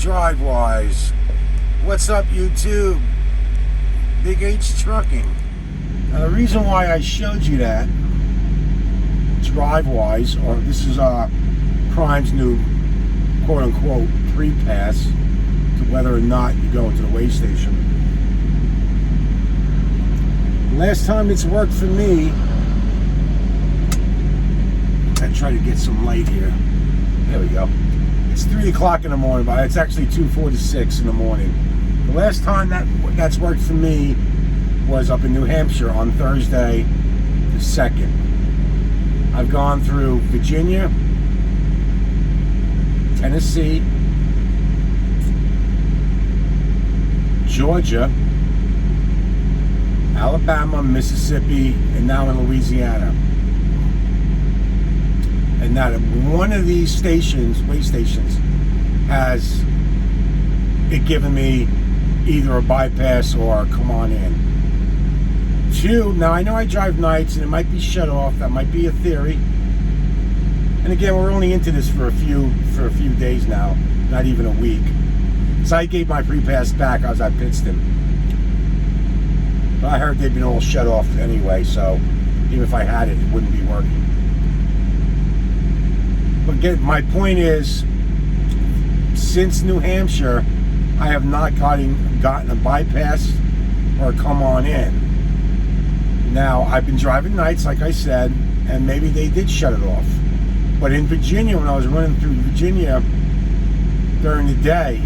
DriveWise. What's up, YouTube? BigH Trucking. Now, the reason why I showed you that DriveWise, or this is Prime's new quote-unquote pre-pass to whether or not you go into the weigh station. Last time it's worked for me, I try to get some light here. There we go. It's 3 o'clock in the morning, but it's actually 2:46 in the morning. The last time that's worked for me was up in New Hampshire on Thursday the 2nd. I've gone through Virginia, Tennessee, Georgia, Alabama, Mississippi, and now in Louisiana. And not one of these stations, weigh stations, has it given me either a bypass or a come on in. Two, now I know I drive nights and it might be shut off. That might be a theory. And again, we're only into this for a few days now, not even a week. So I gave my pre-pass back as I pitched him. But I heard they'd been all shut off anyway, so even if I had it, it wouldn't be working. But again, my point is, since New Hampshire, I have not gotten a bypass or a come on in. Now, I've been driving nights, like I said, and maybe they did shut it off. But in Virginia, when I was running through Virginia during the day,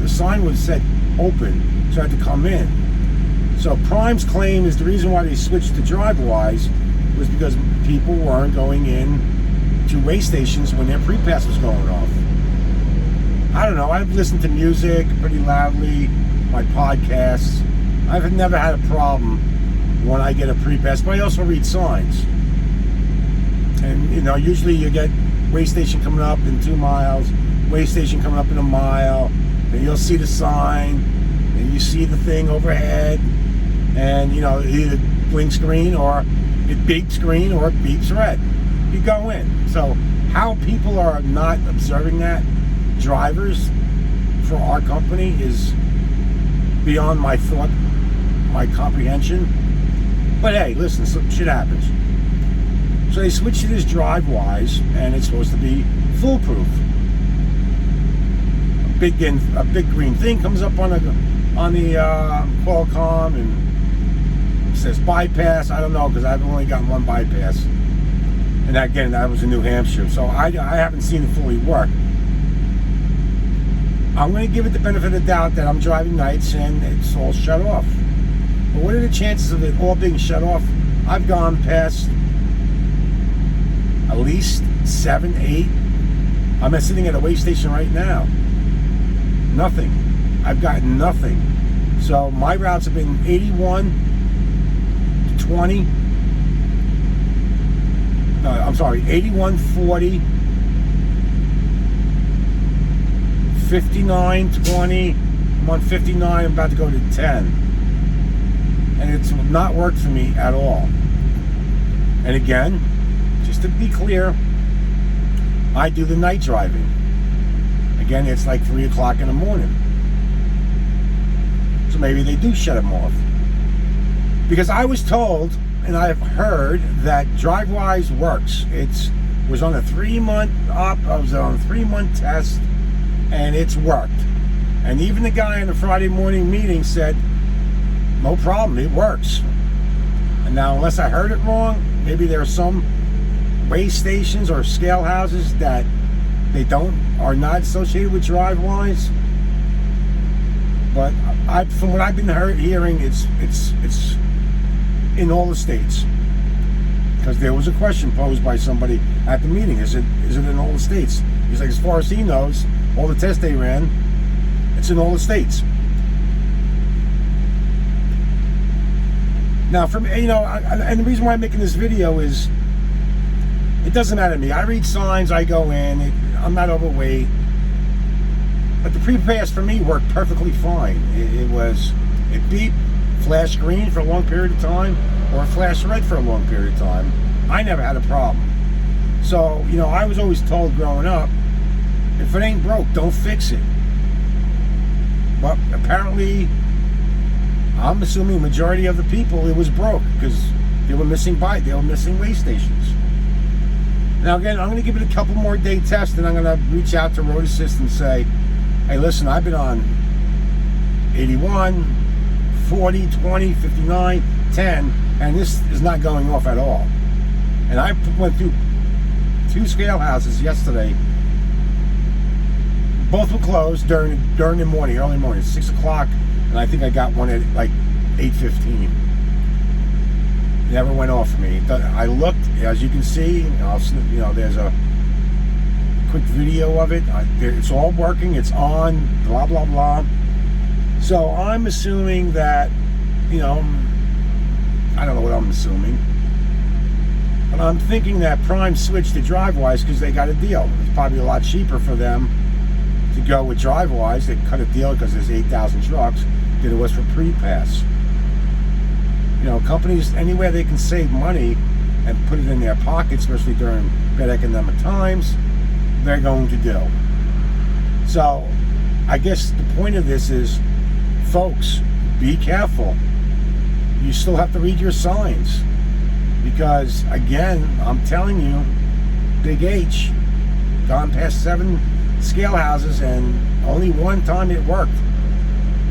the sign was said open, so I had to come in. So Prime's claim is the reason why they switched to DriveWise was because people weren't going in to weigh stations when their pre-pass was going off. I don't know, I've listened to music pretty loudly, my podcasts. I've never had a problem when I get a pre-pass, but I also read signs. And you know, usually you get weigh station coming up in 2 miles, weigh station coming up in a mile, and you'll see the sign, and you see the thing overhead, and you know, it either blinks green or it beeps green or it beeps red. You go in. So how people are not observing that, drivers for our company, is beyond my thought, my comprehension. But hey, listen, shit happens. So they switched to this DriveWise, and it's supposed to be foolproof. A big green thing comes up on the Qualcomm and says bypass. I don't know, because I've only gotten one bypass. And again, that was in New Hampshire, so I haven't seen it fully work. I'm going to give it the benefit of the doubt that I'm driving nights and it's all shut off. But what are the chances of it all being shut off? I've gone past at least 7, 8. I'm sitting at a weigh station right now. Nothing. I've gotten nothing. So my routes have been 81 to 20. I'm sorry, 81, 40, 59, 20. I'm on 59, I'm about to go to 10. And it's not worked for me at all. And again, just to be clear, I do the night driving. Again, it's like 3 o'clock in the morning. So maybe they do shut them off. Because I was told, and I've heard, that DriveWise works. It was on a 3-month I was on a 3-month test, and it's worked. And even the guy in the Friday morning meeting said, no problem, it works. And now, unless I heard it wrong, maybe there are some weigh stations or scale houses that are not associated with DriveWise. But from what I've been hearing, it's in all the states, because there was a question posed by somebody at the meeting. Is it in all the states? He's like, as far as he knows, all the tests they ran, it's in all the states. Now, for me, you know, and the reason why I'm making this video is, it doesn't matter to me. I read signs, I go in. I'm not overweight, but the pre-pass for me worked perfectly fine. It beeped, flash green for a long period of time, or flash red for a long period of time. I never had a problem. So, you know, I was always told growing up, if it ain't broke, don't fix it. But apparently, I'm assuming the majority of the people, it was broke because they were missing way stations. Now again, I'm going to give it a couple more day test, and I'm going to reach out to Road Assist and say, hey, listen, I've been on 81, 40, 20, 59, 10, and this is not going off at all. And I went through 2 scale houses yesterday. Both were closed during the morning, early morning, 6 o'clock, and I think I got one at like 8:15. Never went off for me. I looked, as you can see, there's a quick video of it. It's all working. It's on. Blah blah blah. So I'm assuming that, I don't know what I'm assuming, but I'm thinking that Prime switched to DriveWise because they got a deal. It's probably a lot cheaper for them to go with DriveWise. They cut a deal because there's 8,000 trucks than it was for pre-pass. Companies, anywhere they can save money and put it in their pocket, especially during bad economic times, they're going to do. So I guess the point of this is, folks, be careful. You still have to read your signs, because again, I'm telling you, BigH gone past 7 scale houses and only one time it worked,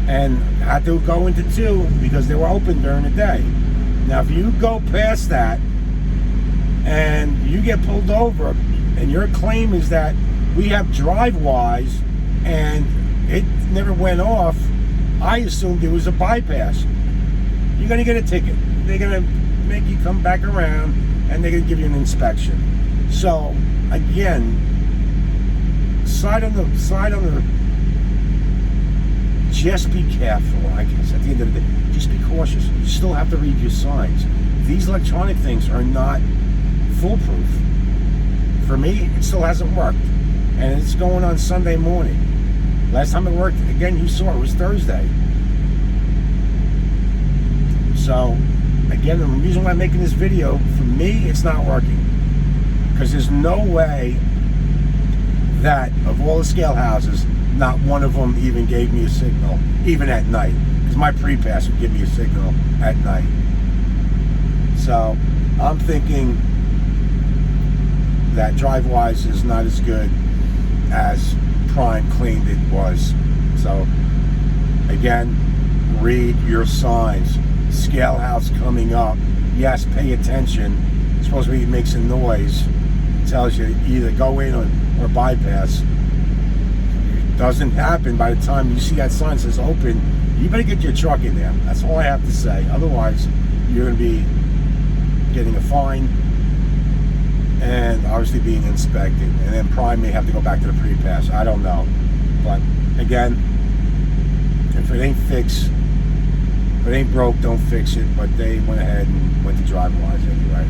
and had to go into 2 because they were open during the day. Now if you go past that and you get pulled over and your claim is that we have DriveWise and it never went off, I assumed it was a bypass. You're going to get a ticket. They're going to make you come back around and they're going to give you an inspection. So again, slide on the just be careful. I guess at the end of the day, just be cautious. You still have to read your signs. These electronic things are not foolproof. For me, it still hasn't worked, and it's going on Sunday morning. Last time it worked, again, you saw it was Thursday. So again, the reason why I'm making this video, for me, it's not working, because there's no way that of all the scale houses, not one of them even gave me a signal, even at night, because my pre-pass would give me a signal at night. So I'm thinking that DriveWise is not as good as Prime claimed it was. So again, read your signs. Scale house coming up, yes, pay attention. It's supposed to be, it makes a noise. It tells you either go in or bypass. It doesn't happen. By the time you see that sign that says open, you better get your truck in there. That's all I have to say. Otherwise, you're going to be getting a fine and obviously being inspected. And then Prime may have to go back to the pre-pass. I don't know. But again, if it ain't fixed, if it ain't broke, don't fix it. But they went ahead and went to DriveWise anyway.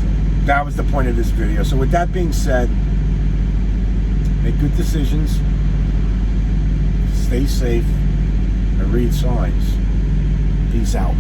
So that was the point of this video. So with that being said, make good decisions, stay safe, and read signs. Peace out.